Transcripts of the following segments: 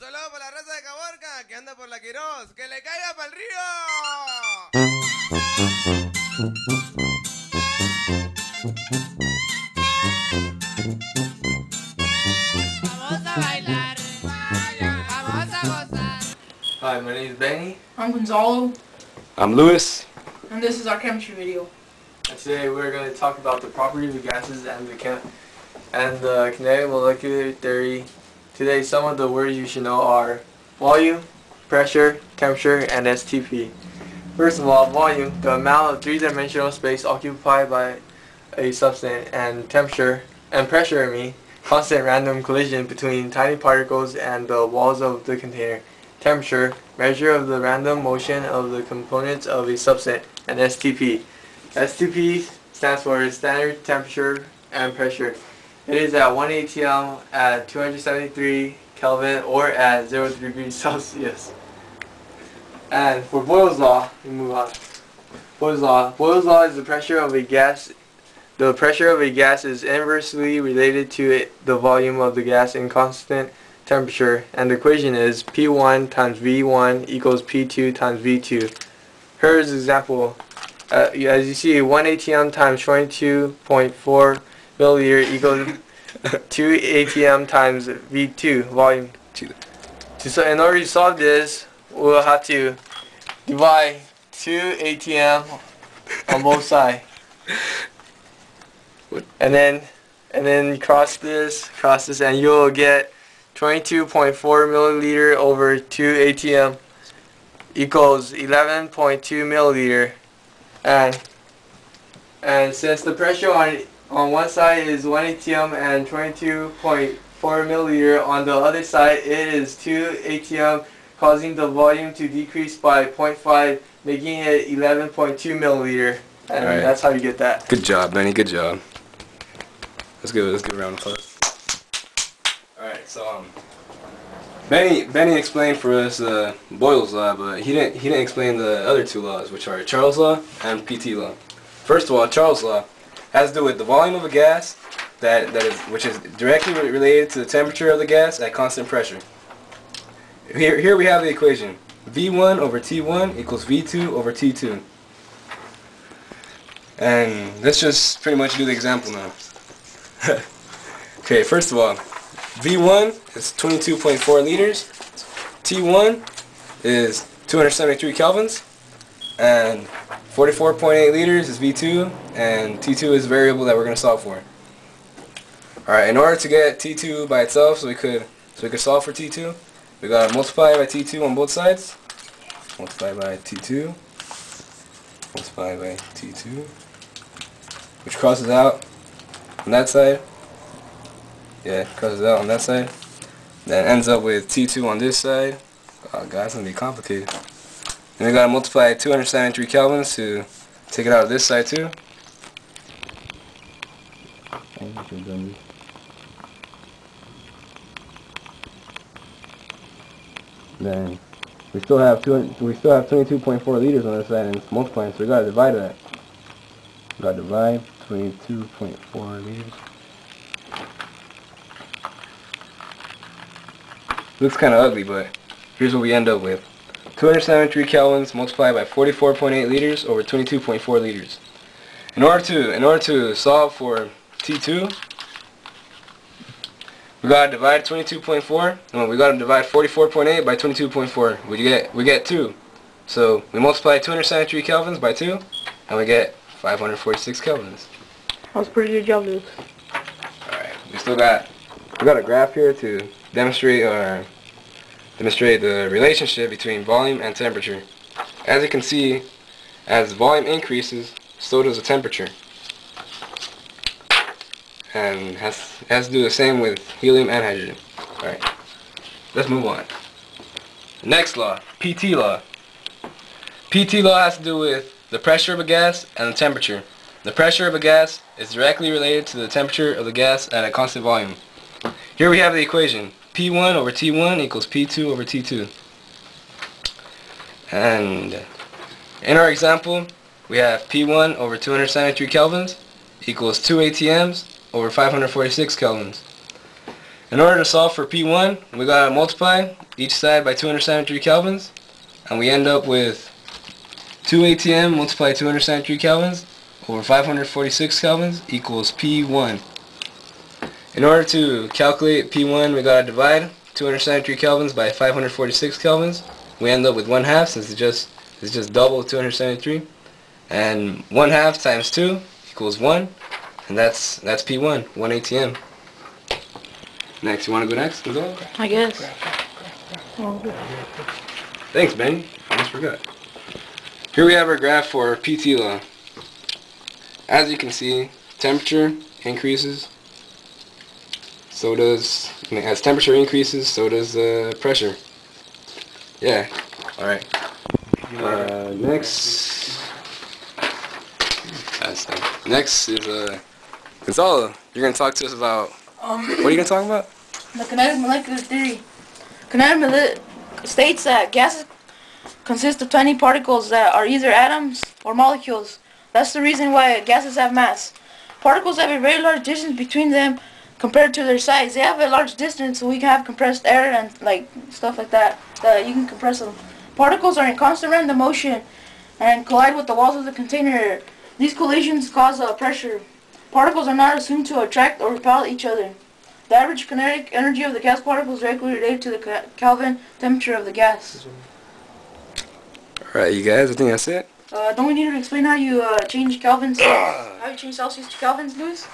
Un saludo para la raza de Caborca que anda por la Quirós. ¡Que le caiga para el río! Vamos a bailar, vamos a gozar. Hi, my name is Benny. I'm Gonzalo, I'm Lewis. and this is our chemistry video. And today we're going to talk about the properties of gases and the kinetic molecular theory. Today some of the words you should know are volume, pressure, temperature, and STP. First of all, volume, the amount of three-dimensional space occupied by a substance, and temperature, and pressure, constant random collision between tiny particles and the walls of the container. Temperature, measure of the random motion of the components of a substance, and STP. STP stands for standard temperature and pressure. It is at 1 atm at 273 Kelvin or at 0 degrees Celsius. And for Boyle's law, we move on. Boyle's law. Boyle's law is the pressure of a gas. The pressure of a gas is inversely related to the volume of the gas in constant temperature, and the equation is P1 times V1 equals P2 times V2. Here's an example. As you see, 1 atm times 22.4 milliliter equals 2 atm times V2 volume. In order to solve this, we'll have to divide 2 atm on both sides, and then cross this, and you'll get 22.4 milliliter over 2 atm equals 11.2 milliliter. And since the pressure on one side is 1 atm and 22.4 milliliter, on the other side it is 2 atm, causing the volume to decrease by 0.5, making it 11.2 milliliter. And Right. That's how you get that. Good job, Benny. Good job. Let's give a round of applause. Alright, so Benny explained for us Boyle's law, but he didn't explain the other two laws, which are Charles' law and PT law. First of all, Charles' law has to do with the volume of a gas which is directly related to the temperature of the gas at constant pressure. Here we have the equation. V1 over T1 equals V2 over T2. And let's just pretty much do the example now. Okay, first of all, V1 is 22.4 liters, T1 is 273 kelvins, and 44.8 liters is V2, and T2 is the variable that we're going to solve for. Alright, in order to get T2 by itself, so we could solve for T2, we got to multiply by T2 on both sides. Multiply by T2, multiply by T2, which crosses out on that side. Yeah, crosses out on that side. Then ends up with T2 on this side. Oh god, it's going to be complicated. And we got to multiply 273 kelvins to take it out of this side too. Then we still have 22.4 liters on this side, and it's multiplying, so we got to divide that. We got to divide 22.4 liters. Looks kind of ugly, but here's what we end up with. 273 kelvins multiplied by 44.8 liters over 22.4 liters. In order to solve for T2, we gotta divide 22.4. No, we gotta divide 44.8 by 22.4. We get 2. So we multiply 273 kelvins by 2, and we get 546 kelvins. That was a pretty good job, Luke. Alright, we got a graph here to demonstrate the relationship between volume and temperature. As you can see, as volume increases, so does the temperature. And has to do the same with helium and hydrogen. Alright, let's move on. Next law, PT law. PT law has to do with the pressure of a gas and the temperature. The pressure of a gas is directly related to the temperature of the gas at a constant volume. Here we have the equation. P1 over T1 equals P2 over T2. And in our example, we have P1 over 273 kelvins equals 2 atms over 546 kelvins. In order to solve for P1, we gotta multiply each side by 273 kelvins, and we end up with 2 ATM multiplied 273 kelvins over 546 kelvins equals P1. In order to calculate P1, we gotta divide 273 kelvins by 546 kelvins. We end up with 1/2 since it's just double 273, and 1/2 times 2 equals 1, and that's P1, 1 ATM. Next, you want to go next? Go. I guess. Oh, Thanks, Benny. Almost forgot. Here we have our graph for PT law. As you can see, temperature increases. So does, as temperature increases, so does pressure. Yeah. All right. Next. Next is Gonzalo. You're gonna talk to us about. What are you gonna talk about? the kinetic molecular theory. Kinetic states that gases consist of tiny particles that are either atoms or molecules. That's the reason why gases have mass. Particles have a very large distance between them compared to their size. They have a large distance, so we can have compressed air and like stuff like that. You can compress them. Particles are in constant random motion and collide with the walls of the container. These collisions cause pressure. Particles are not assumed to attract or repel each other. The average kinetic energy of the gas particle is directly related to the Kelvin temperature of the gas. Alright, you guys, I think that's it. Don't we need to explain how you change Kelvins? How you change Celsius to Kelvins, Louis?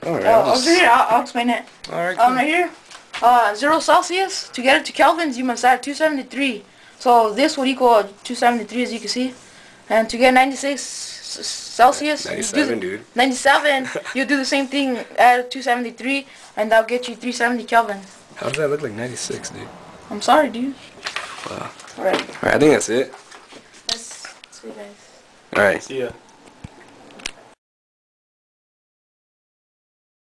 Alright, Over here, I'll explain it. Alright, cool. Right here, 0 Celsius. To get it to Kelvins, you must add 273. So this would equal 273, as you can see. And to get 96 Celsius, 97, dude. 97, you do the same thing, add 273, and that'll get you 370 Kelvin. How does that look like 96, dude? I'm sorry, dude. Wow. Alright. Alright, I think that's it. Let's see, guys. Alright. See ya.